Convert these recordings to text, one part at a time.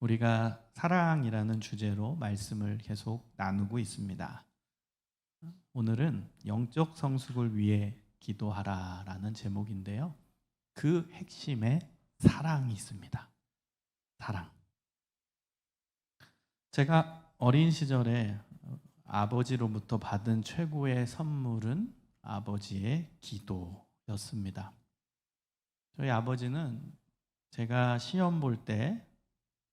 우리가 사랑이라는 주제로 말씀을 계속 나누고 있습니다. 오늘은 영적 성숙을 위해 기도하라라는 제목인데요. 그 핵심에 사랑이 있습니다. 사랑. 제가 어린 시절에 아버지로부터 받은 최고의 선물은 아버지의 기도였습니다. 저희 아버지는 제가 시험 볼 때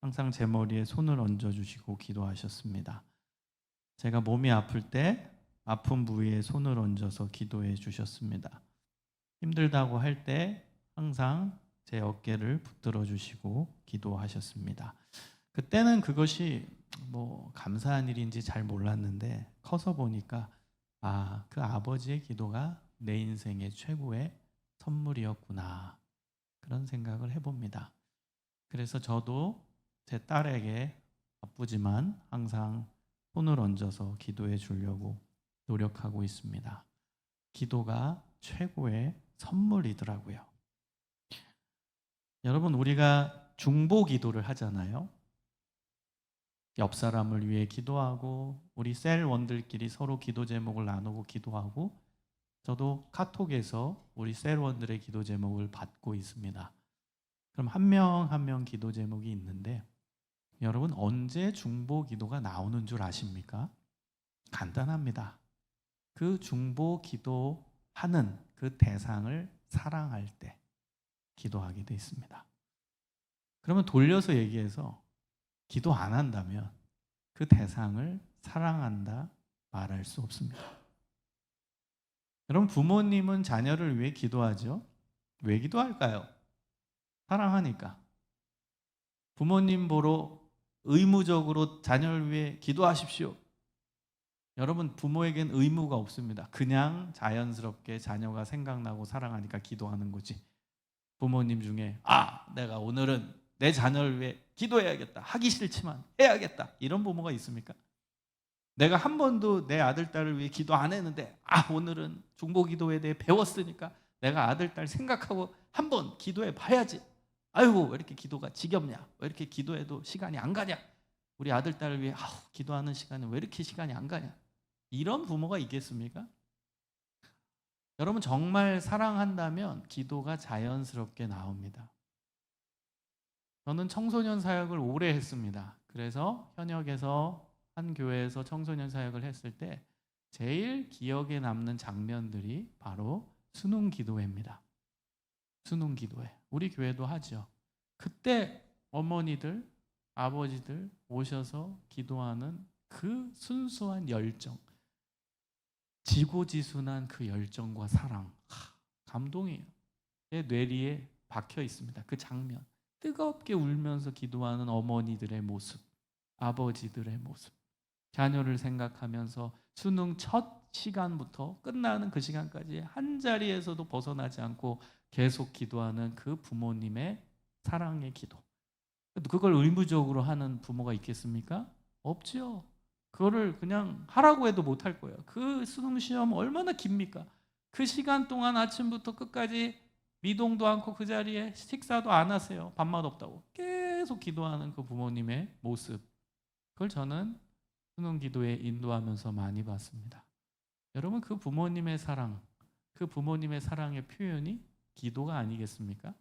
항상 제 머리에 손을 얹어주시고 기도하셨습니다. 제가 몸이 아플 때 아픈 부위에 손을 얹어서 기도해 주셨습니다. 힘들다고 할 때 항상 제 어깨를 붙들어 주시고 기도하셨습니다. 그때는 그것이 감사한 일인지 잘 몰랐는데 커서 보니까 그 아버지의 기도가 내 인생의 최고의 선물이었구나, 그런 생각을 해봅니다. 그래서 저도 제 딸에게 바쁘지만 항상 손을 얹어서 기도해 주려고 노력하고 있습니다. 기도가 최고의 선물이더라고요. 여러분, 우리가 중보 기도를 하잖아요. 옆 사람을 위해 기도하고 우리 셀원들끼리 서로 기도 제목을 나누고 기도하고, 저도 카톡에서 우리 셀원들의 기도 제목을 받고 있습니다. 그럼 한 명 한 명 기도 제목이 있는데, 여러분 언제 중보 기도가 나오는 줄 아십니까? 간단합니다. 그 중보 기도하는 그 대상을 사랑할 때 기도하게 돼 있습니다. 그러면 돌려서 얘기해서 기도 안 한다면 그 대상을 사랑한다 말할 수 없습니다. 여러분, 부모님은 자녀를 위해 기도하죠. 왜 기도할까요? 사랑하니까. 부모님 보러 의무적으로 자녀를 위해 기도하십시오. 여러분, 부모에겐 의무가 없습니다. 그냥 자연스럽게 자녀가 생각나고 사랑하니까 기도하는 거지. 부모님 중에 내가 오늘은 내 자녀를 위해 기도해야겠다, 하기 싫지만 해야겠다, 이런 부모가 있습니까? 내가 한 번도 내 아들, 딸을 위해 기도 안 했는데 오늘은 중보기도에 대해 배웠으니까 내가 아들, 딸 생각하고 한번 기도해 봐야지. 아이고, 왜 이렇게 기도가 지겹냐, 왜 이렇게 기도해도 시간이 안 가냐, 우리 아들, 딸을 위해 기도하는 시간은 왜 이렇게 시간이 안 가냐, 이런 부모가 있겠습니까? 여러분, 정말 사랑한다면 기도가 자연스럽게 나옵니다. 저는 청소년 사역을 오래 했습니다. 그래서 현역에서 한 교회에서 청소년 사역을 했을 때 제일 기억에 남는 장면들이 바로 수능 기도회입니다. 수능 기도회. 우리 교회도 하죠. 그때 어머니들, 아버지들 오셔서 기도하는 그 순수한 열정, 지고지순한 그 열정과 사랑, 감동이에요. 제 뇌리에 박혀 있습니다. 그 장면. 뜨겁게 울면서 기도하는 어머니들의 모습, 아버지들의 모습, 자녀를 생각하면서 수능 첫 시간부터 끝나는 그 시간까지 한 자리에서도 벗어나지 않고 계속 기도하는 그 부모님의 사랑의 기도. 그걸 의무적으로 하는 부모가 있겠습니까? 없죠. 그거를 그냥 하라고 해도 못할 거예요. 그 수능 시험 얼마나 깁니까? 그 시간 동안 아침부터 끝까지 미동도 않고 그 자리에 식사도 안 하세요. 밥맛 없다고 계속 기도하는 그 부모님의 모습, 그걸 저는 수능 기도에 인도하면서 많이 봤습니다. 여러분, 그 부모님의 사랑, 그 부모님의 사랑의 표현이 기도가 아니겠습니까?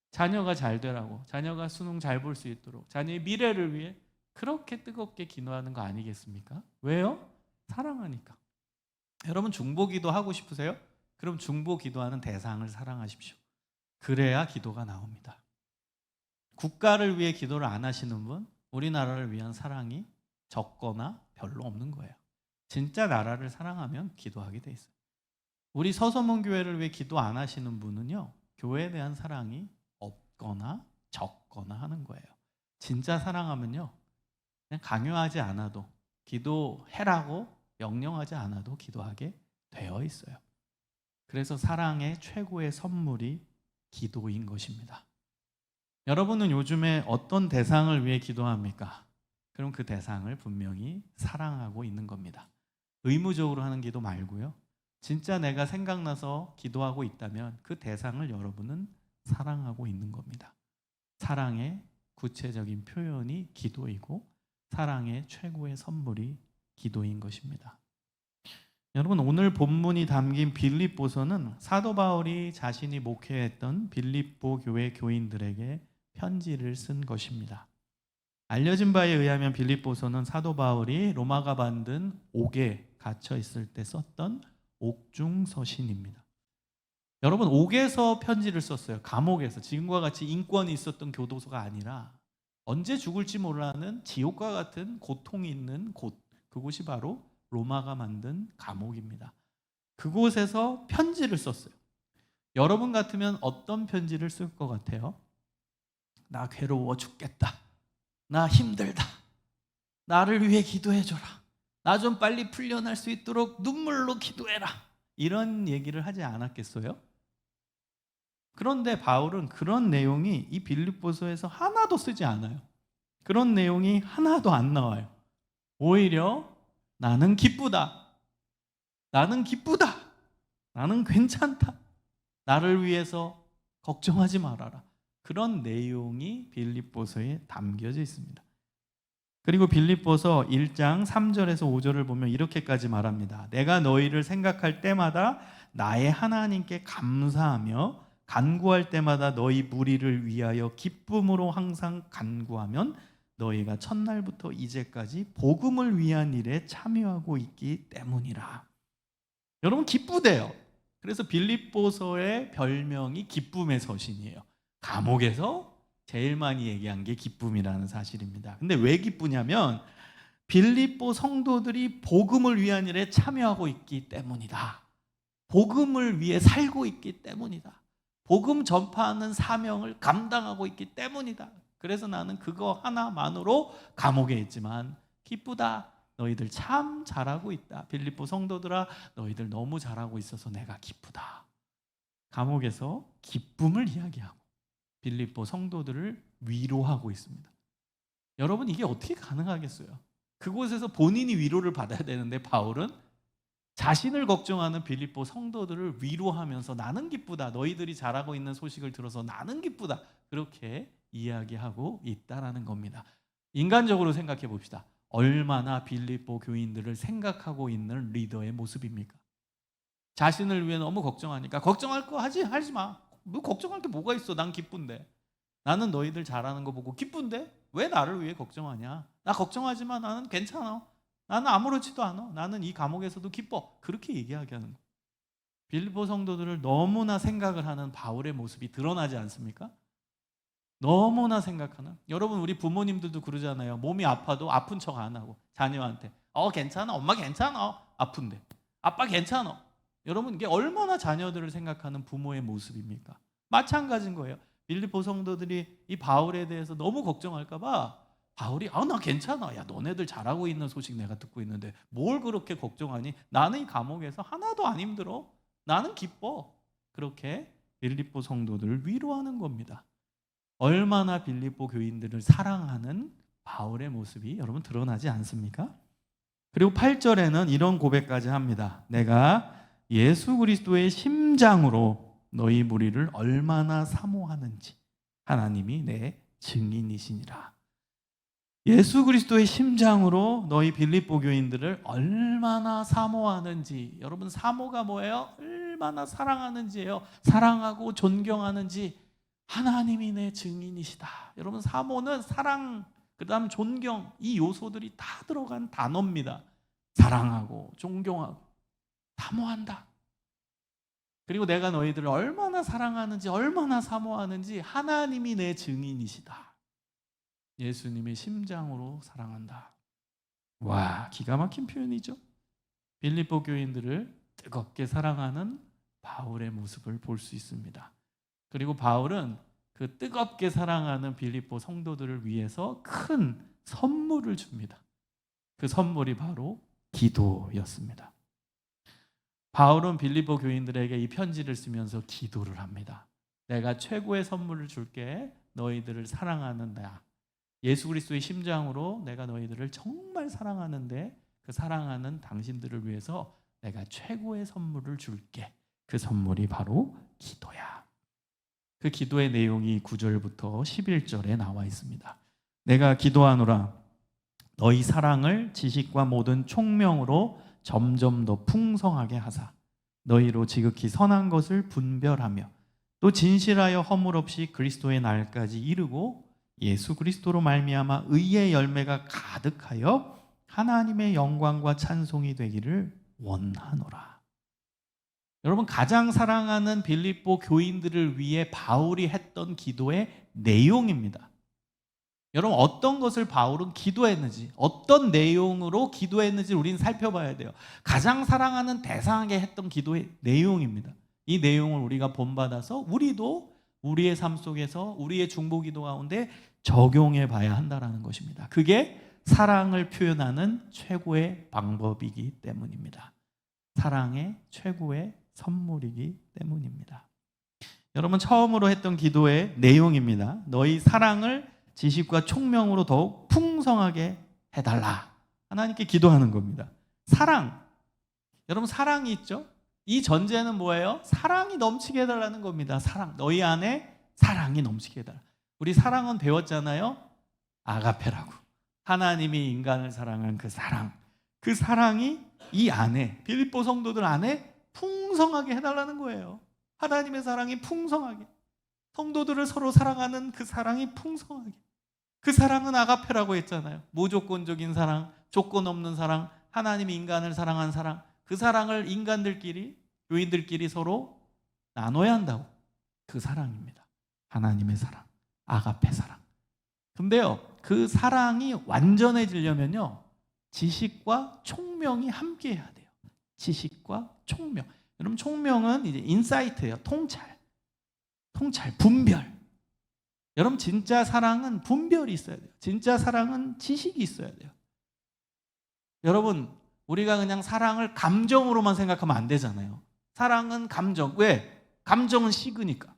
자녀가 잘 되라고, 자녀가 수능 잘 볼 수 있도록, 자녀의 미래를 위해 그렇게 뜨겁게 기도하는 거 아니겠습니까? 왜요? 사랑하니까. 여러분, 중보기도 하고 싶으세요? 그럼 중보기도하는 대상을 사랑하십시오. 그래야 기도가 나옵니다. 국가를 위해 기도를 안 하시는 분, 우리나라를 위한 사랑이 적거나 별로 없는 거예요. 진짜 나라를 사랑하면 기도하게 돼 있어요. 우리 서서문 교회를 위해 기도 안 하시는 분은요, 교회에 대한 사랑이 없거나 적거나 하는 거예요. 진짜 사랑하면요, 그냥 강요하지 않아도, 기도해라고 명령하지 않아도 기도하게 되어 있어요. 그래서 사랑의 최고의 선물이 기도인 것입니다. 여러분은 요즘에 어떤 대상을 위해 기도합니까? 그럼 그 대상을 분명히 사랑하고 있는 겁니다. 의무적으로 하는 기도 말고요. 진짜 내가 생각나서 기도하고 있다면 그 대상을 여러분은 사랑하고 있는 겁니다. 사랑의 구체적인 표현이 기도이고 사랑의 최고의 선물이 기도인 것입니다. 여러분, 오늘 본문이 담긴 빌립보서는 사도 바울이 자신이 목회했던 빌립보 교회 교인들에게 편지를 쓴 것입니다. 알려진 바에 의하면 빌립보서는 사도 바울이 로마가 만든 옥에 갇혀 있을 때 썼던 옥중서신입니다. 여러분, 옥에서 편지를 썼어요. 감옥에서. 지금과 같이 인권이 있었던 교도소가 아니라 언제 죽을지 몰라는 지옥과 같은 고통이 있는 곳, 그곳이 바로 로마가 만든 감옥입니다. 그곳에서 편지를 썼어요. 여러분 같으면 어떤 편지를 쓸 것 같아요? 나 괴로워 죽겠다. 나 힘들다. 나를 위해 기도해줘라. 나 좀 빨리 풀려날 수 있도록 눈물로 기도해라. 이런 얘기를 하지 않았겠어요? 그런데 바울은 그런 내용이 이 빌립보서에서 하나도 쓰지 않아요. 그런 내용이 하나도 안 나와요. 오히려 나는 기쁘다. 나는 기쁘다. 나는 괜찮다. 나를 위해서 걱정하지 말아라. 그런 내용이 빌립보서에 담겨져 있습니다. 그리고 빌립보서 1장 3절에서 5절을 보면 이렇게까지 말합니다. 내가 너희를 생각할 때마다 나의 하나님께 감사하며 간구할 때마다 너희 무리를 위하여 기쁨으로 항상 간구하면 너희가 첫날부터 이제까지 복음을 위한 일에 참여하고 있기 때문이라. 여러분, 기쁘대요. 그래서 빌립보서의 별명이 기쁨의 서신이에요. 감옥에서 제일 많이 얘기한 게 기쁨이라는 사실입니다. 근데 왜 기쁘냐면 빌립보 성도들이 복음을 위한 일에 참여하고 있기 때문이다. 복음을 위해 살고 있기 때문이다. 복음 전파하는 사명을 감당하고 있기 때문이다. 그래서 나는 그거 하나만으로 감옥에 있지만 기쁘다. 너희들 참 잘하고 있다. 빌립보 성도들아, 너희들 너무 잘하고 있어서 내가 기쁘다. 감옥에서 기쁨을 이야기하고 빌립보 성도들을 위로하고 있습니다. 여러분, 이게 어떻게 가능하겠어요? 그곳에서 본인이 위로를 받아야 되는데 바울은 자신을 걱정하는 빌립보 성도들을 위로하면서 나는 기쁘다. 너희들이 잘하고 있는 소식을 들어서 나는 기쁘다. 그렇게 이야기하고 있다라는 겁니다. 인간적으로 생각해 봅시다. 얼마나 빌립보 교인들을 생각하고 있는 리더의 모습입니까? 자신을 위해 너무 걱정하니까 걱정할 거 하지 마. 뭐 걱정할 게 뭐가 있어? 난 기쁜데. 나는 너희들 잘하는 거 보고 기쁜데? 왜 나를 위해 걱정하냐? 나 걱정하지 마. 나는 괜찮아. 나는 아무렇지도 않아. 나는 이 감옥에서도 기뻐. 그렇게 얘기하게 하는 거예요. 빌립보 성도들을 너무나 생각을 하는 바울의 모습이 드러나지 않습니까? 너무나 생각하는. 여러분, 우리 부모님들도 그러잖아요. 몸이 아파도 아픈 척 안 하고 자녀한테 괜찮아. 엄마 괜찮아. 아픈데. 아빠 괜찮아. 여러분, 이게 얼마나 자녀들을 생각하는 부모의 모습입니까? 마찬가지인 거예요. 빌립보 성도들이 이 바울에 대해서 너무 걱정할까 봐 바울이 나 괜찮아. 야, 너네들 잘하고 있는 소식 내가 듣고 있는데 뭘 그렇게 걱정하니? 나는 이 감옥에서 하나도 안 힘들어. 나는 기뻐. 그렇게 빌립보 성도들을 위로하는 겁니다. 얼마나 빌립보 교인들을 사랑하는 바울의 모습이 여러분 드러나지 않습니까? 그리고 8절에는 이런 고백까지 합니다. 내가 예수 그리스도의 심장으로 너희 무리를 얼마나 사모하는지 하나님이 내 증인이시니라. 예수 그리스도의 심장으로 너희 빌립보 교인들을 얼마나 사모하는지. 여러분, 사모가 뭐예요? 얼마나 사랑하는지예요. 사랑하고 존경하는지 하나님이 내 증인이시다. 여러분, 사모는 사랑, 그 다음 존경, 이 요소들이 다 들어간 단어입니다. 사랑하고 존경하고 사모한다. 그리고 내가 너희들을 얼마나 사랑하는지, 얼마나 사모하는지 하나님이 내 증인이시다. 예수님의 심장으로 사랑한다. 와, 기가 막힌 표현이죠. 빌립보 교인들을 뜨겁게 사랑하는 바울의 모습을 볼 수 있습니다. 그리고 바울은 그 뜨겁게 사랑하는 빌립보 성도들을 위해서 큰 선물을 줍니다. 그 선물이 바로 기도였습니다. 바울은 빌립보 교인들에게 이 편지를 쓰면서 기도를 합니다. 내가 최고의 선물을 줄게. 너희들을 사랑하는 나. 예수 그리스도의 심장으로 내가 너희들을 정말 사랑하는데 그 사랑하는 당신들을 위해서 내가 최고의 선물을 줄게. 그 선물이 바로 기도야. 그 기도의 내용이 9절부터 11절에 나와 있습니다. 내가 기도하노라 너희 사랑을 지식과 모든 총명으로 점점 더 풍성하게 하사 너희로 지극히 선한 것을 분별하며 또 진실하여 허물 없이 그리스도의 날까지 이르고 예수 그리스도로 말미암아 의의 열매가 가득하여 하나님의 영광과 찬송이 되기를 원하노라. 여러분, 가장 사랑하는 빌립보 교인들을 위해 바울이 했던 기도의 내용입니다. 여러분, 어떤 것을 바울은 기도했는지, 어떤 내용으로 기도했는지 우리는 살펴봐야 돼요. 가장 사랑하는 대상에게 했던 기도의 내용입니다. 이 내용을 우리가 본받아서 우리도 우리의 삶 속에서 우리의 중보기도 가운데 적용해 봐야 한다는 것입니다. 그게 사랑을 표현하는 최고의 방법이기 때문입니다. 사랑의 최고의 선물이기 때문입니다. 여러분, 처음으로 했던 기도의 내용입니다. 너희 사랑을 지식과 총명으로 더욱 풍성하게 해달라. 하나님께 기도하는 겁니다. 사랑. 여러분, 사랑이 있죠? 이 전제는 뭐예요? 사랑이 넘치게 해달라는 겁니다. 사랑. 너희 안에 사랑이 넘치게 해달라. 우리 사랑은 배웠잖아요. 아가페라고. 하나님이 인간을 사랑한 그 사랑. 그 사랑이 이 안에, 빌립보 성도들 안에 풍성하게 해달라는 거예요. 하나님의 사랑이 풍성하게. 성도들을 서로 사랑하는 그 사랑이 풍성하게. 그 사랑은 아가페라고 했잖아요. 무조건적인 사랑, 조건 없는 사랑, 하나님이 인간을 사랑한 사랑. 그 사랑을 인간들끼리, 교인들끼리 서로 나눠야 한다고. 그 사랑입니다. 하나님의 사랑, 아가페 사랑. 근데요, 그 사랑이 완전해지려면요, 지식과 총명이 함께 해야 돼요. 지식과 총명. 여러분, 총명은 이제 인사이트예요. 통찰, 분별. 여러분, 진짜 사랑은 분별이 있어야 돼요. 진짜 사랑은 지식이 있어야 돼요. 여러분, 우리가 그냥 사랑을 감정으로만 생각하면 안 되잖아요. 사랑은 감정. 왜? 감정은 식으니까.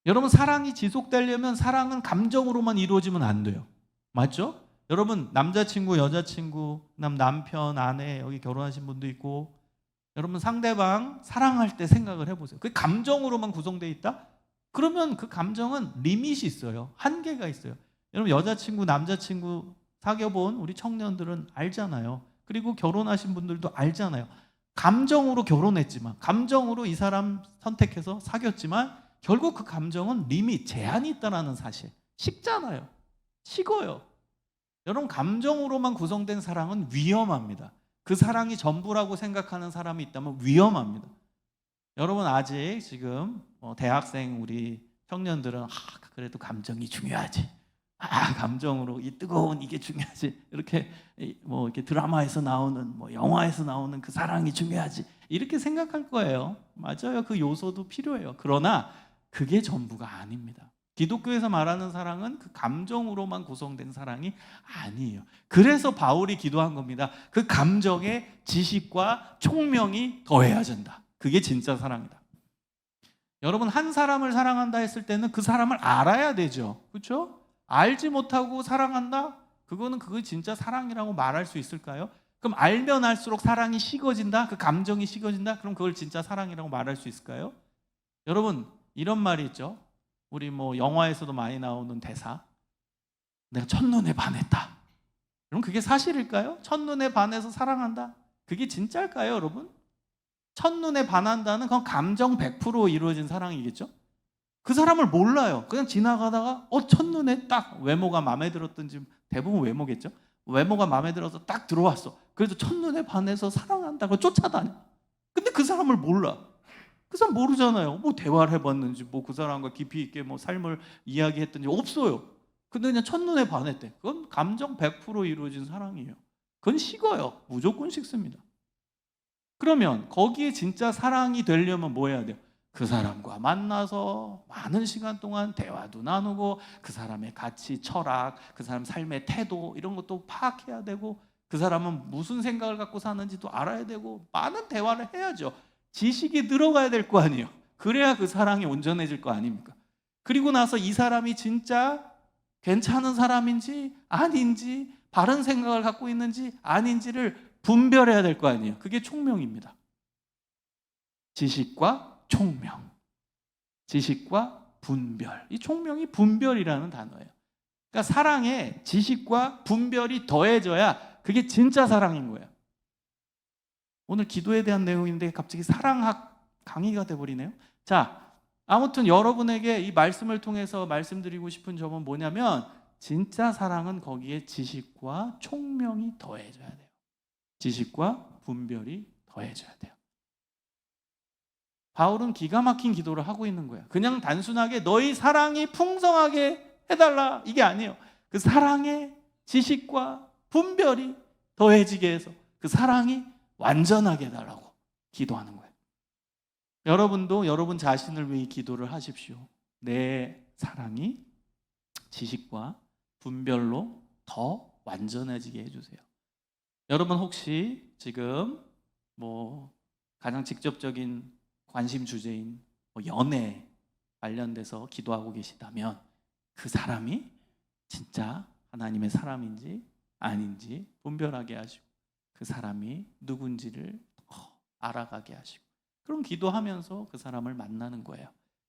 여러분, 사랑이 지속되려면 사랑은 감정으로만 이루어지면 안 돼요. 맞죠? 여러분, 남자친구, 여자친구, 남편, 아내, 여기 결혼하신 분도 있고, 여러분, 상대방 사랑할 때 생각을 해보세요. 그게 감정으로만 구성되어 있다? 그러면 그 감정은 리밋이 있어요. 한계가 있어요. 여러분, 여자친구, 남자친구 사귀어본 우리 청년들은 알잖아요. 그리고 결혼하신 분들도 알잖아요. 감정으로 결혼했지만, 감정으로 이 사람 선택해서 사귀었지만 결국 그 감정은 리밋, 제한이 있다는 사실. 식잖아요. 식어요. 여러분, 감정으로만 구성된 사랑은 위험합니다. 그 사랑이 전부라고 생각하는 사람이 있다면 위험합니다. 여러분, 아직 지금 대학생 우리 청년들은 그래도 감정이 중요하지. 감정으로 이 뜨거운 이게 중요하지. 이렇게 이렇게 드라마에서 나오는 영화에서 나오는 그 사랑이 중요하지. 이렇게 생각할 거예요. 맞아요. 그 요소도 필요해요. 그러나 그게 전부가 아닙니다. 기독교에서 말하는 사랑은 그 감정으로만 구성된 사랑이 아니에요. 그래서 바울이 기도한 겁니다. 그 감정에 지식과 총명이 더해야 된다. 그게 진짜 사랑이다. 여러분, 한 사람을 사랑한다 했을 때는 그 사람을 알아야 되죠. 그렇죠? 알지 못하고 사랑한다? 그거는 그게 진짜 사랑이라고 말할 수 있을까요? 그럼 알면 알수록 사랑이 식어진다? 그 감정이 식어진다? 그럼 그걸 진짜 사랑이라고 말할 수 있을까요? 여러분, 이런 말이 있죠. 우리 영화에서도 많이 나오는 대사. 내가 첫눈에 반했다. 그럼 그게 사실일까요? 첫눈에 반해서 사랑한다? 그게 진짜일까요, 여러분? 첫눈에 반한다는 건 감정 100% 이루어진 사랑이겠죠? 그 사람을 몰라요. 그냥 지나가다가 첫눈에 딱 외모가 마음에 들었던지, 대부분 외모겠죠? 외모가 마음에 들어서 딱 들어왔어. 그래서 첫눈에 반해서 사랑한다고 쫓아다녀. 근데 그 사람을 몰라. 그 사람 모르잖아요. 대화를 해봤는지, 그 사람과 깊이 있게 삶을 이야기했던지 없어요. 근데 그냥 첫눈에 반했대. 그건 감정 100% 이루어진 사랑이에요. 그건 식어요. 무조건 식습니다. 그러면 거기에 진짜 사랑이 되려면 뭐 해야 돼요? 그 사람과 만나서 많은 시간 동안 대화도 나누고 그 사람의 가치, 철학, 그 사람 삶의 태도 이런 것도 파악해야 되고 그 사람은 무슨 생각을 갖고 사는지도 알아야 되고 많은 대화를 해야죠. 지식이 늘어가야 될 거 아니에요. 그래야 그 사랑이 온전해질 거 아닙니까? 그리고 나서 이 사람이 진짜 괜찮은 사람인지 아닌지, 바른 생각을 갖고 있는지 아닌지를 분별해야 될 거 아니에요. 그게 총명입니다. 지식과 총명. 지식과 분별. 이 총명이 분별이라는 단어예요. 그러니까 사랑에 지식과 분별이 더해져야 그게 진짜 사랑인 거예요. 오늘 기도에 대한 내용인데 갑자기 사랑학 강의가 돼버리네요. 자, 아무튼 여러분에게 이 말씀을 통해서 말씀드리고 싶은 점은 뭐냐면 진짜 사랑은 거기에 지식과 총명이 더해져야 돼요. 지식과 분별이 더해져야 돼요. 바울은 기가 막힌 기도를 하고 있는 거야. 그냥 단순하게 너희 사랑이 풍성하게 해달라 이게 아니에요. 그 사랑에 지식과 분별이 더해지게 해서 그 사랑이 완전하게 해달라고 기도하는 거예요. 여러분도 여러분 자신을 위해 기도를 하십시오. 내 사랑이 지식과 분별로 더 완전해지게 해주세요. 여러분 혹시 지금 가장 직접적인 관심 주제인 연애 관련돼서 기도하고 계시다면 그 사람이 진짜 하나님의 사람인지 아닌지 분별하게 하시고 그 사람이 누군지를 더 알아가게 하시고 그럼 기도하면서 그 사람을 만나는 거예요.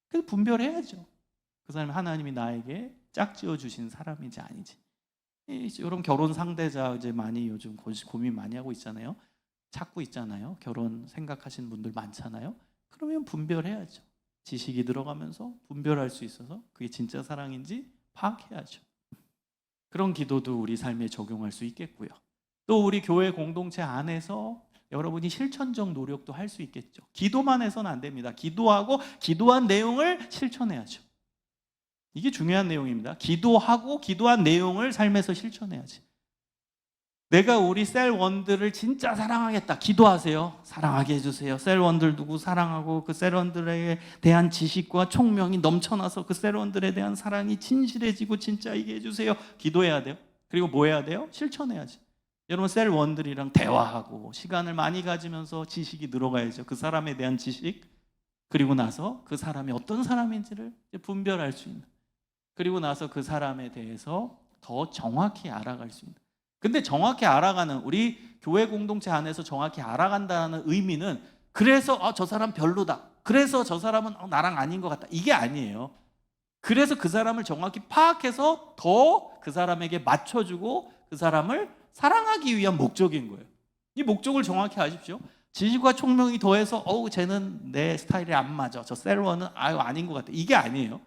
그래서 분별해야죠. 그 사람이 하나님이 나에게 짝지어 주신 사람인지 아닌지. 이런 결혼 상대자 이제 많이 요즘 고민 많이 하고 있잖아요. 찾고 있잖아요. 결혼 생각하시는 분들 많잖아요. 그러면 분별해야죠. 지식이 들어가면서 분별할 수 있어서 그게 진짜 사랑인지 파악해야죠. 그런 기도도 우리 삶에 적용할 수 있겠고요. 또 우리 교회 공동체 안에서 여러분이 실천적 노력도 할 수 있겠죠. 기도만 해서는 안 됩니다. 기도하고 기도한 내용을 실천해야죠. 이게 중요한 내용입니다. 기도하고 기도한 내용을 삶에서 실천해야지. 내가 우리 셀원들을 진짜 사랑하겠다. 기도하세요. 사랑하게 해주세요. 셀원들 누구 사랑하고 그 셀원들에 대한 지식과 총명이 넘쳐나서 그 셀원들에 대한 사랑이 진실해지고 진짜이게 해주세요. 기도해야 돼요. 그리고 뭐 해야 돼요? 실천해야지. 여러분 셀원들이랑 대화하고 시간을 많이 가지면서 지식이 늘어가야죠. 그 사람에 대한 지식. 그리고 나서 그 사람이 어떤 사람인지를 분별할 수 있는. 그리고 나서 그 사람에 대해서 더 정확히 알아갈 수 있는. 근데 정확히 알아가는 우리 교회 공동체 안에서 정확히 알아간다는 의미는 그래서 저 사람 별로다. 그래서 저 사람은 나랑 아닌 것 같다. 이게 아니에요. 그래서 그 사람을 정확히 파악해서 더 그 사람에게 맞춰주고 그 사람을 사랑하기 위한 목적인 거예요. 이 목적을 정확히 아십시오. 지식과 총명이 더해서 쟤는 내 스타일이 안 맞아. 저 셀원은 아닌 것 같아. 이게 아니에요.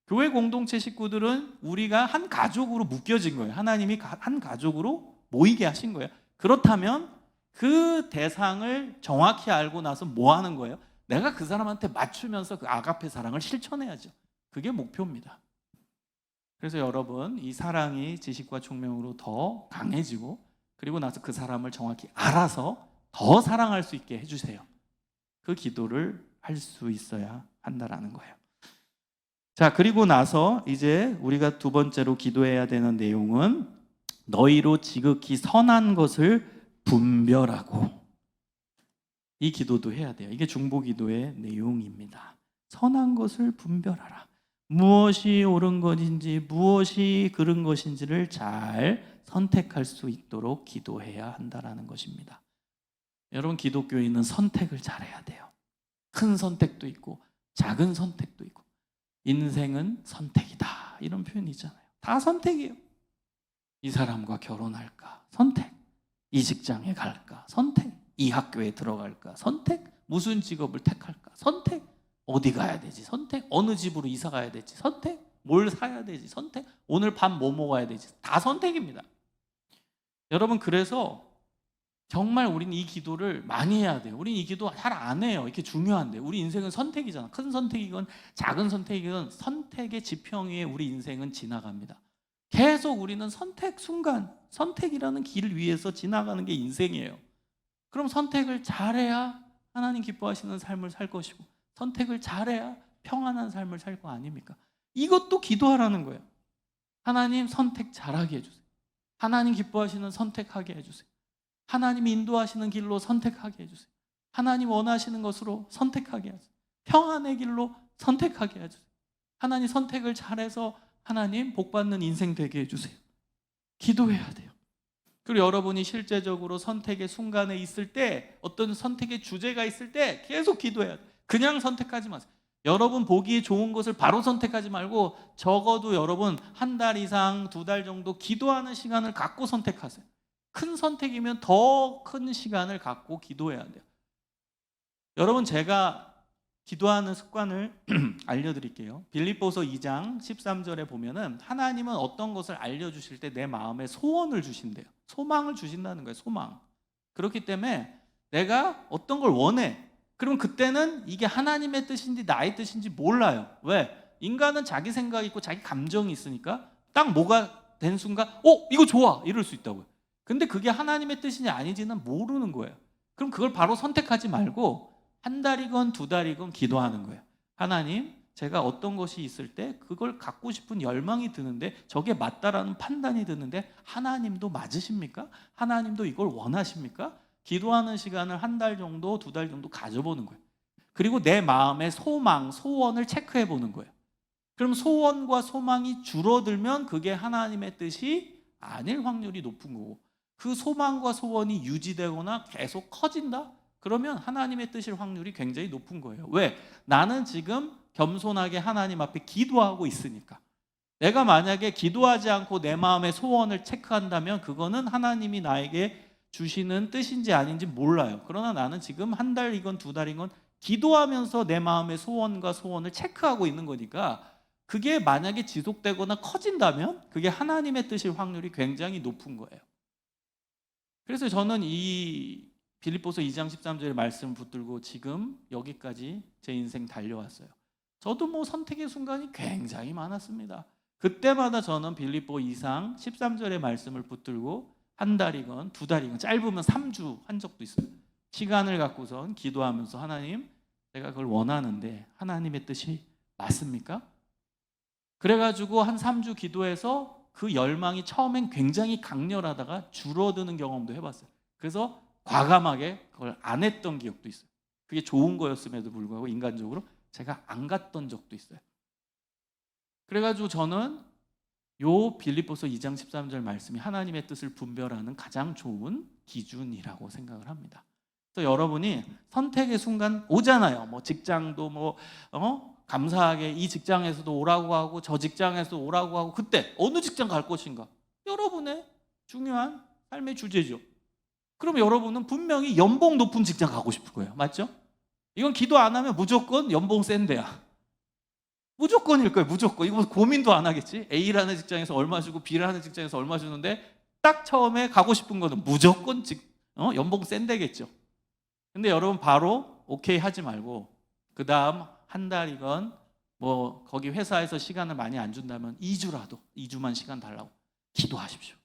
교회 공동체 식구들은 우리가 한 가족으로 묶여진 거예요. 하나님이 한 가족으로 모이게 하신 거예요. 그렇다면 그 대상을 정확히 알고 나서 뭐 하는 거예요? 내가 그 사람한테 맞추면서 그 아가페 사랑을 실천해야죠. 그게 목표입니다. 그래서 여러분 이 사랑이 지식과 총명으로 더 강해지고 그리고 나서 그 사람을 정확히 알아서 더 사랑할 수 있게 해주세요. 그 기도를 할 수 있어야 한다라는 거예요. 자, 그리고 나서 이제 우리가 두 번째로 기도해야 되는 내용은 너희로 지극히 선한 것을 분별하고 이 기도도 해야 돼요. 이게 중보기도의 내용입니다. 선한 것을 분별하라. 무엇이 옳은 것인지 무엇이 그른 것인지를 잘 선택할 수 있도록 기도해야 한다라는 것입니다. 여러분 기독교인은 선택을 잘해야 돼요. 큰 선택도 있고 작은 선택도 있고 인생은 선택이다 이런 표현이 있잖아요. 다 선택이에요. 이 사람과 결혼할까? 선택. 이 직장에 갈까? 선택. 이 학교에 들어갈까? 선택. 무슨 직업을 택할까? 선택. 어디 가야 되지? 선택. 어느 집으로 이사 가야 되지? 선택. 뭘 사야 되지? 선택. 오늘 밥 뭐 먹어야 되지? 다 선택입니다. 여러분 그래서 정말 우리는 이 기도를 많이 해야 돼요. 우리는 이 기도 잘 안 해요. 이렇게 중요한데 우리 인생은 선택이잖아. 큰 선택이건 작은 선택이건 선택의 지평 위에 우리 인생은 지나갑니다. 계속 우리는 선택 순간 선택이라는 길을 위해서 지나가는 게 인생이에요. 그럼 선택을 잘해야 하나님 기뻐하시는 삶을 살 것이고 선택을 잘해야 평안한 삶을 살 거 아닙니까? 이것도 기도하라는 거예요. 하나님 선택 잘하게 해주세요. 하나님 기뻐하시는 선택하게 해주세요. 하나님이 인도하시는 길로 선택하게 해주세요. 하나님 원하시는 것으로 선택하게 해주세요. 평안의 길로 선택하게 해주세요. 하나님 선택을 잘해서 하나님 복받는 인생 되게 해주세요. 기도해야 돼요. 그리고 여러분이 실제적으로 선택의 순간에 있을 때 어떤 선택의 주제가 있을 때 계속 기도해야 돼요. 그냥 선택하지 마세요. 여러분 보기 좋은 것을 바로 선택하지 말고 적어도 여러분 한 달 이상, 2달 정도 기도하는 시간을 갖고 선택하세요. 큰 선택이면 더 큰 시간을 갖고 기도해야 돼요. 여러분, 제가 기도하는 습관을 알려드릴게요. 빌립보서 2장 13절에 보면은 하나님은 어떤 것을 알려주실 때 내 마음에 소원을 주신대요. 소망을 주신다는 거예요. 소망. 그렇기 때문에 내가 어떤 걸 원해. 그러면 그때는 이게 하나님의 뜻인지 나의 뜻인지 몰라요. 왜? 인간은 자기 생각이 있고 자기 감정이 있으니까 딱 뭐가 된 순간 이거 좋아! 이럴 수 있다고요. 근데 그게 하나님의 뜻인지 아닌지는 모르는 거예요. 그럼 그걸 바로 선택하지 말고 한 달이건 2달이건 기도하는 거예요. 하나님, 제가 어떤 것이 있을 때 그걸 갖고 싶은 열망이 드는데 저게 맞다라는 판단이 드는데 하나님도 맞으십니까? 하나님도 이걸 원하십니까? 기도하는 시간을 한 달 정도, 2달 정도 가져보는 거예요. 그리고 내 마음의 소망, 소원을 체크해 보는 거예요. 그럼 소원과 소망이 줄어들면 그게 하나님의 뜻이 아닐 확률이 높은 거고, 그 소망과 소원이 유지되거나 계속 커진다? 그러면 하나님의 뜻일 확률이 굉장히 높은 거예요. 왜? 나는 지금 겸손하게 하나님 앞에 기도하고 있으니까. 내가 만약에 기도하지 않고 내 마음의 소원을 체크한다면 그거는 하나님이 나에게 주시는 뜻인지 아닌지 몰라요. 그러나 나는 지금 한 달이건 2달이건 기도하면서 내 마음의 소원과 소원을 체크하고 있는 거니까 그게 만약에 지속되거나 커진다면 그게 하나님의 뜻일 확률이 굉장히 높은 거예요. 그래서 저는 이 빌립보서 2장 13절의 말씀을 붙들고 지금 여기까지 제 인생 달려왔어요. 저도 선택의 순간이 굉장히 많았습니다. 그때마다 저는 빌립보 2장 13절의 말씀을 붙들고 한 달이건 2달이건 짧으면 3주 한 적도 있어요. 시간을 갖고선 기도하면서 하나님, 내가 그걸 원하는데 하나님의 뜻이 맞습니까? 그래가지고 한 3주 기도해서 그 열망이 처음엔 굉장히 강렬하다가 줄어드는 경험도 해봤어요. 그래서 과감하게 그걸 안 했던 기억도 있어요. 그게 좋은 거였음에도 불구하고 인간적으로 제가 안 갔던 적도 있어요. 그래가지고 저는 요 빌립보서 2장 13절 말씀이 하나님의 뜻을 분별하는 가장 좋은 기준이라고 생각을 합니다. 그래서 여러분이 선택의 순간 오잖아요. 직장도 감사하게 이 직장에서도 오라고 하고 저 직장에서도 오라고 하고, 그때 어느 직장 갈 것인가? 여러분의 중요한 삶의 주제죠. 그럼 여러분은 분명히 연봉 높은 직장 가고 싶을 거예요. 맞죠? 이건 기도 안 하면 무조건 연봉 센 데야. 무조건일 거예요. 무조건. 이거 고민도 안 하겠지. A라는 직장에서 얼마 주고 B라는 직장에서 얼마 주는데 딱 처음에 가고 싶은 거는 무조건 연봉 센 데겠죠. 근데 여러분 바로 오케이 하지 말고 그 다음 한 달이건 거기 회사에서 시간을 많이 안 준다면 2주만 시간 달라고 기도하십시오.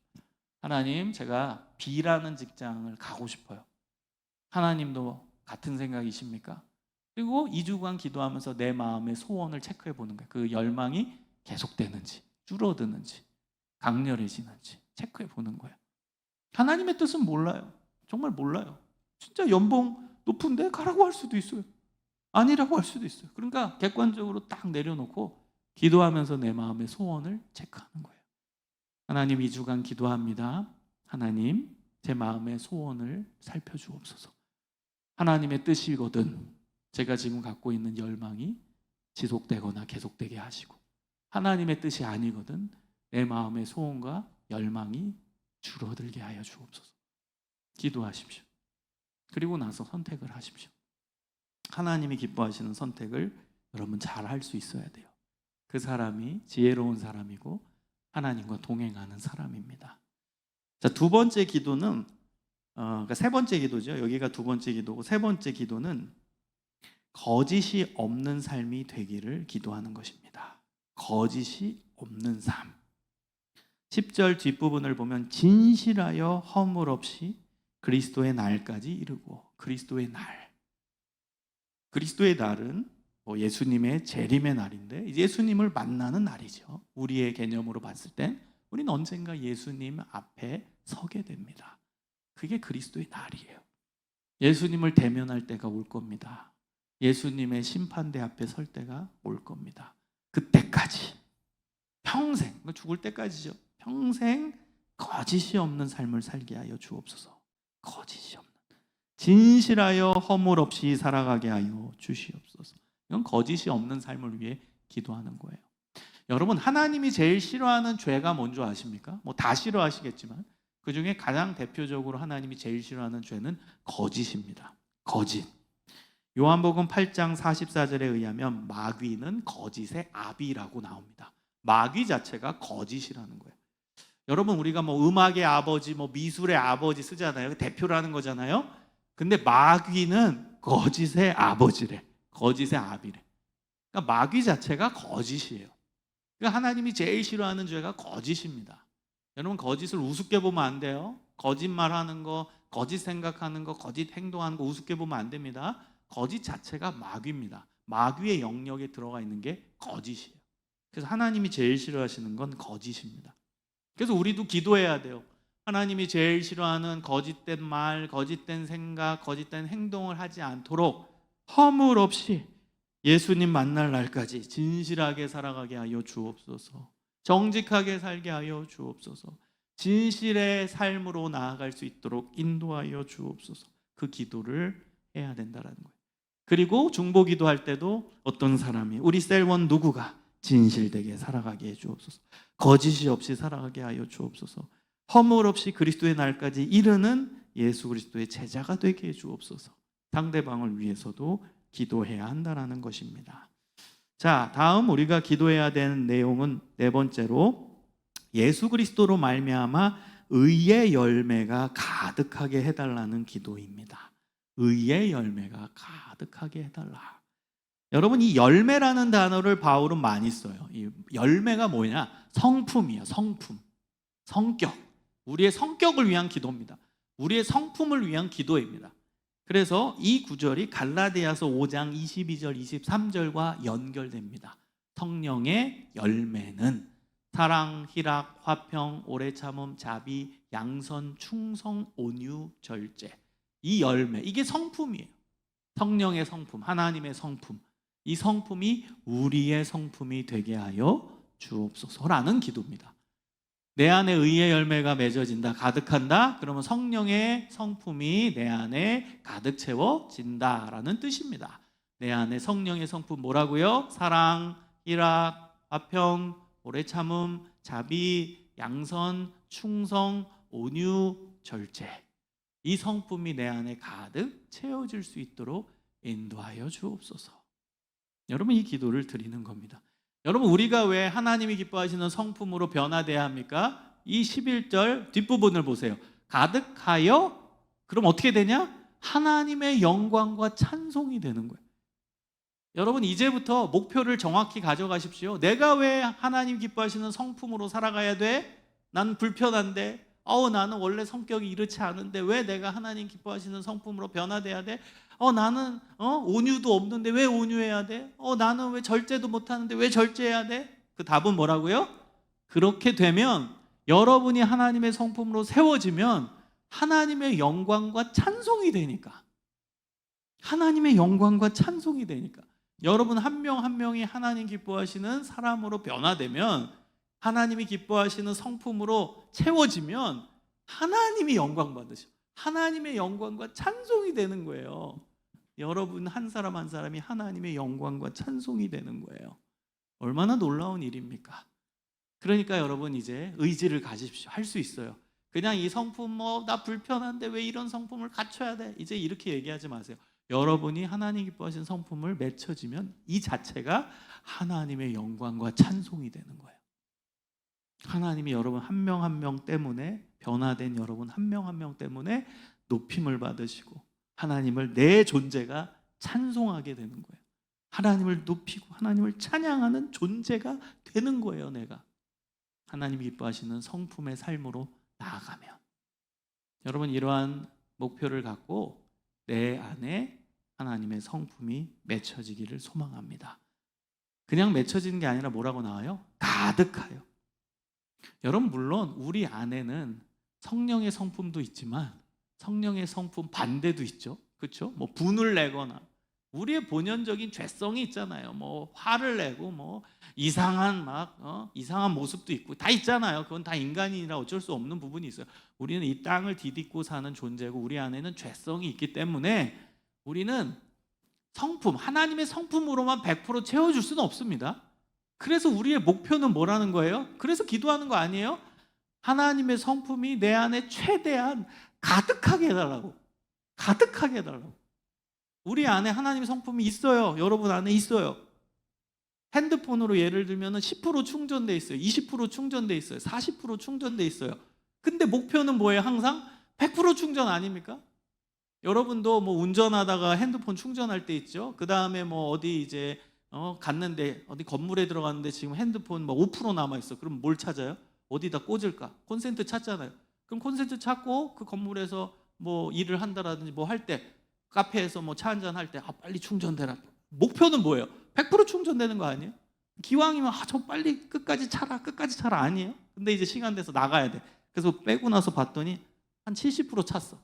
하나님, 제가 B라는 직장을 가고 싶어요. 하나님도 같은 생각이십니까? 그리고 2주간 기도하면서 내 마음의 소원을 체크해 보는 거예요. 그 열망이 계속되는지, 줄어드는지, 강렬해지는지 체크해 보는 거예요. 하나님의 뜻은 몰라요. 정말 몰라요. 진짜 연봉 높은데 가라고 할 수도 있어요. 아니라고 할 수도 있어요. 그러니까 객관적으로 딱 내려놓고 기도하면서 내 마음의 소원을 체크하는 거예요. 하나님, 2주간 기도합니다. 하나님, 제 마음의 소원을 살펴주옵소서. 하나님의 뜻이거든 제가 지금 갖고 있는 열망이 지속되거나 계속되게 하시고, 하나님의 뜻이 아니거든 내 마음의 소원과 열망이 줄어들게 하여 주옵소서. 기도하십시오. 그리고 나서 선택을 하십시오. 하나님이 기뻐하시는 선택을 여러분 잘 할 수 있어야 돼요. 그 사람이 지혜로운 사람이고 하나님과 동행하는 사람입니다. 자, 두 번째 기도는 그러니까 세 번째 기도죠. 여기가 두 번째 기도고, 세 번째 기도는 거짓이 없는 삶이 되기를 기도하는 것입니다. 거짓이 없는 삶. 10절 뒷부분을 보면 진실하여 허물 없이 그리스도의 날까지 이르고, 그리스도의 날. 그리스도의 날은 예수님의 재림의 날인데 예수님을 만나는 날이죠. 우리의 개념으로 봤을 땐 우리는 언젠가 예수님 앞에 서게 됩니다. 그게 그리스도의 날이에요. 예수님을 대면할 때가 올 겁니다. 예수님의 심판대 앞에 설 때가 올 겁니다. 그때까지 평생, 죽을 때까지죠. 평생 거짓이 없는 삶을 살게 하여 주옵소서. 거짓이 없는, 진실하여 허물 없이 살아가게 하여 주시옵소서. 이건 거짓이 없는 삶을 위해 기도하는 거예요. 여러분, 하나님이 제일 싫어하는 죄가 뭔지 아십니까? 뭐 다 싫어하시겠지만 그 중에 가장 대표적으로 하나님이 제일 싫어하는 죄는 거짓입니다. 거짓. 요한복음 8장 44절에 의하면 마귀는 거짓의 아비라고 나옵니다. 마귀 자체가 거짓이라는 거예요. 여러분, 우리가 뭐 음악의 아버지, 뭐 미술의 아버지 쓰잖아요. 대표라는 거잖아요. 근데 마귀는 거짓의 아버지래. 거짓의 아비래. 그러니까 마귀 자체가 거짓이에요. 그러니까 하나님이 제일 싫어하는 죄가 거짓입니다. 여러분, 거짓을 우습게 보면 안 돼요. 거짓말하는 거, 거짓 생각하는 거, 거짓 행동하는 거 우습게 보면 안 됩니다. 거짓 자체가 마귀입니다. 마귀의 영역에 들어가 있는 게 거짓이에요. 그래서 하나님이 제일 싫어하시는 건 거짓입니다. 그래서 우리도 기도해야 돼요. 하나님이 제일 싫어하는 거짓된 말, 거짓된 생각, 거짓된 행동을 하지 않도록 허물 없이 예수님 만날 날까지 진실하게 살아가게 하여 주옵소서. 정직하게 살게 하여 주옵소서. 진실의 삶으로 나아갈 수 있도록 인도하여 주옵소서. 그 기도를 해야 된다는 거예요. 그리고 중보 기도할 때도 어떤 사람이 우리 셀원 누구가 진실되게 살아가게 해 주옵소서. 거짓이 없이 살아가게 하여 주옵소서. 허물 없이 그리스도의 날까지 이르는 예수 그리스도의 제자가 되게 해 주옵소서. 상대방을 위해서도 기도해야 한다는 것입니다. 자, 다음 우리가 기도해야 되는 내용은 네 번째로 예수 그리스도로 말미암아 의의 열매가 가득하게 해달라는 기도입니다. 의의 열매가 가득하게 해달라. 여러분, 이 열매라는 단어를 바울은 많이 써요. 이 열매가 뭐냐? 성품이에요. 성품, 성격. 우리의 성격을 위한 기도입니다. 우리의 성품을 위한 기도입니다. 그래서 이 구절이 갈라디아서 5장 22절 23절과 연결됩니다. 성령의 열매는 사랑, 희락, 화평, 오래 참음, 자비, 양선, 충성, 온유, 절제. 이 열매, 이게 성품이에요. 성령의 성품, 하나님의 성품. 이 성품이 우리의 성품이 되게 하여 주옵소서라는 기도입니다. 내 안에 의의 열매가 맺어진다, 가득한다. 그러면 성령의 성품이 내 안에 가득 채워진다라는 뜻입니다. 내 안에 성령의 성품 뭐라고요? 사랑, 희락, 화평, 오래 참음, 자비, 양선, 충성, 온유, 절제. 이 성품이 내 안에 가득 채워질 수 있도록 인도하여 주옵소서. 여러분, 이 기도를 드리는 겁니다. 여러분, 우리가 왜 하나님이 기뻐하시는 성품으로 변화돼야 합니까? 이 11절 뒷부분을 보세요. 가득하여, 그럼 어떻게 되냐? 하나님의 영광과 찬송이 되는 거예요. 여러분, 이제부터 목표를 정확히 가져가십시오. 내가 왜 하나님 기뻐하시는 성품으로 살아가야 돼? 난 불편한데, 나는 원래 성격이 이렇지 않은데 왜 내가 하나님 기뻐하시는 성품으로 변화돼야 돼? 나는 온유도 없는데 왜 온유해야 돼? 나는 왜 절제도 못하는데 왜 절제해야 돼? 그 답은 뭐라고요? 그렇게 되면 여러분이 하나님의 성품으로 세워지면 하나님의 영광과 찬송이 되니까, 하나님의 영광과 찬송이 되니까 여러분 한 명 한 명이 하나님 기뻐하시는 사람으로 변화되면, 하나님이 기뻐하시는 성품으로 채워지면 하나님이 영광 받으시고 하나님의 영광과 찬송이 되는 거예요. 여러분 한 사람 한 사람이 하나님의 영광과 찬송이 되는 거예요. 얼마나 놀라운 일입니까? 그러니까 여러분 이제 의지를 가지십시오. 할 수 있어요. 그냥 이 성품 나 불편한데 왜 이런 성품을 갖춰야 돼? 이제 이렇게 얘기하지 마세요. 여러분이 하나님 기뻐하시는 성품을 맺혀지면 이 자체가 하나님의 영광과 찬송이 되는 거예요. 하나님이 여러분 한 명 한 명 때문에, 변화된 여러분 한 명 한 명 때문에 높임을 받으시고 하나님을, 내 존재가 찬송하게 되는 거예요. 하나님을 높이고 하나님을 찬양하는 존재가 되는 거예요. 내가 하나님이 기뻐하시는 성품의 삶으로 나아가면, 여러분 이러한 목표를 갖고 내 안에 하나님의 성품이 맺혀지기를 소망합니다. 그냥 맺혀지는 게 아니라 뭐라고 나와요? 가득하여. 여러분 물론 우리 안에는 성령의 성품도 있지만 성령의 성품 반대도 있죠. 그렇죠? 뭐 분을 내거나 우리의 본연적인 죄성이 있잖아요. 뭐 화를 내고 뭐 이상한 이상한 모습도 있고 다 있잖아요. 그건 다 인간이라 어쩔 수 없는 부분이 있어요. 우리는 이 땅을 디딛고 사는 존재고 우리 안에는 죄성이 있기 때문에 우리는 성품, 하나님의 성품으로만 100% 채워줄 수는 없습니다. 그래서 우리의 목표는 뭐라는 거예요? 그래서 기도하는 거 아니에요? 하나님의 성품이 내 안에 최대한 가득하게 해달라고. 가득하게 해달라고. 우리 안에 하나님의 성품이 있어요. 여러분 안에 있어요. 핸드폰으로 예를 들면 10% 충전돼 있어요. 20% 충전돼 있어요. 40% 충전돼 있어요. 근데 목표는 뭐예요? 항상 100% 충전 아닙니까? 여러분도 뭐 운전하다가 핸드폰 충전할 때 있죠. 그 다음에 뭐 어디 이제 갔는데 어디 건물에 들어갔는데 지금 핸드폰 뭐 5% 남아 있어. 그럼 뭘 찾아요? 어디다 꽂을까? 콘센트 찾잖아요. 그럼 콘센트 찾고 그 건물에서 뭐 일을 한다라든지 뭐 할 때 카페에서 뭐 차 한잔 할 때 빨리 충전되라. 목표는 뭐예요? 100% 충전되는 거 아니에요? 기왕이면 저 빨리 끝까지 차라 아니에요? 근데 이제 시간 돼서 나가야 돼. 그래서 빼고 나서 봤더니 한 70% 찼어.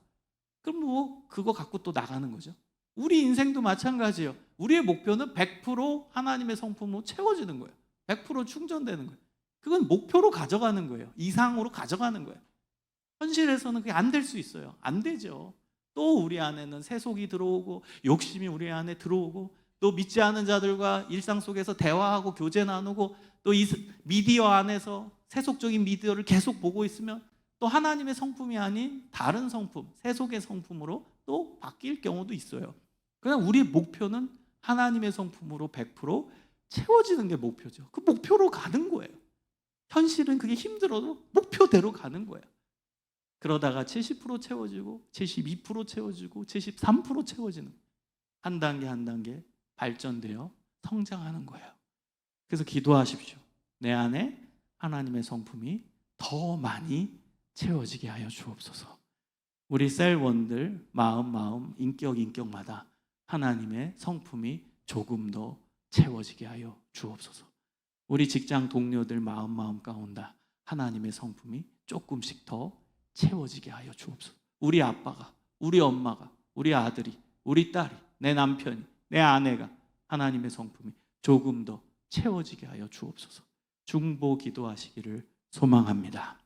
그럼 뭐 그거 갖고 또 나가는 거죠. 우리 인생도 마찬가지예요. 우리의 목표는 100% 하나님의 성품으로 채워지는 거예요. 100% 충전되는 거예요. 그건 목표로 가져가는 거예요. 이상으로 가져가는 거예요. 현실에서는 그게 안 될 수 있어요. 안 되죠. 또 우리 안에는 세속이 들어오고 욕심이 우리 안에 들어오고 또 믿지 않은 자들과 일상 속에서 대화하고 교제 나누고 또 이 미디어 안에서 세속적인 미디어를 계속 보고 있으면 또 하나님의 성품이 아닌 다른 성품, 세속의 성품으로 또 바뀔 경우도 있어요. 그냥 우리의 목표는 하나님의 성품으로 100% 채워지는 게 목표죠. 그 목표로 가는 거예요. 현실은 그게 힘들어도 목표대로 가는 거예요. 그러다가 70% 채워지고 72% 채워지고 73% 채워지는 한 단계 한 단계 발전되어 성장하는 거예요. 그래서 기도하십시오. 내 안에 하나님의 성품이 더 많이 채워지게 하여 주옵소서. 우리 셀원들 마음 인격마다 하나님의 성품이 조금 더 채워지게 하여 주옵소서. 우리 직장 동료들 마음 가운데 하나님의 성품이 조금씩 더 채워지게 하여 주옵소서. 우리 아빠가, 우리 엄마가, 우리 아들이, 우리 딸이, 내 남편이, 내 아내가 하나님의 성품이 조금 더 채워지게 하여 주옵소서. 중보 기도하시기를 소망합니다.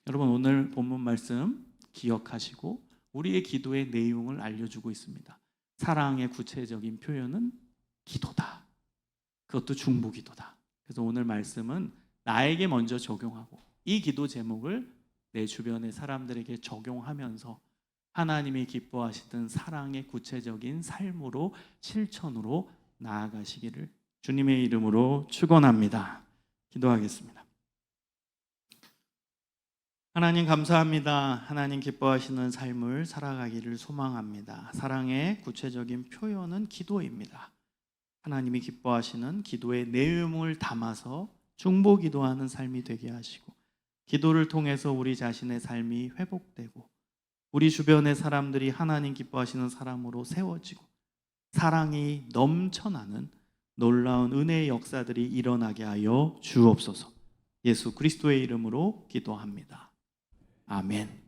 여러분 오늘 본문 말씀 기억하시고 우리의 기도의 내용을 알려주고 있습니다. 사랑의 구체적인 표현은 기도다. 그것도 중보 기도다. 그래서 오늘 말씀은 나에게 먼저 적용하고 이 기도 제목을 내 주변의 사람들에게 적용하면서 하나님이 기뻐하시던 사랑의 구체적인 삶으로 실천으로 나아가시기를 주님의 이름으로 축원합니다. 기도하겠습니다. 하나님 감사합니다. 하나님 기뻐하시는 삶을 살아가기를 소망합니다. 사랑의 구체적인 표현은 기도입니다. 하나님이 기뻐하시는 기도의 내용을 담아서 중보 기도하는 삶이 되게 하시고 기도를 통해서 우리 자신의 삶이 회복되고 우리 주변의 사람들이 하나님 기뻐하시는 사람으로 세워지고 사랑이 넘쳐나는 놀라운 은혜의 역사들이 일어나게 하여 주옵소서. 예수 그리스도의 이름으로 기도합니다. 아멘.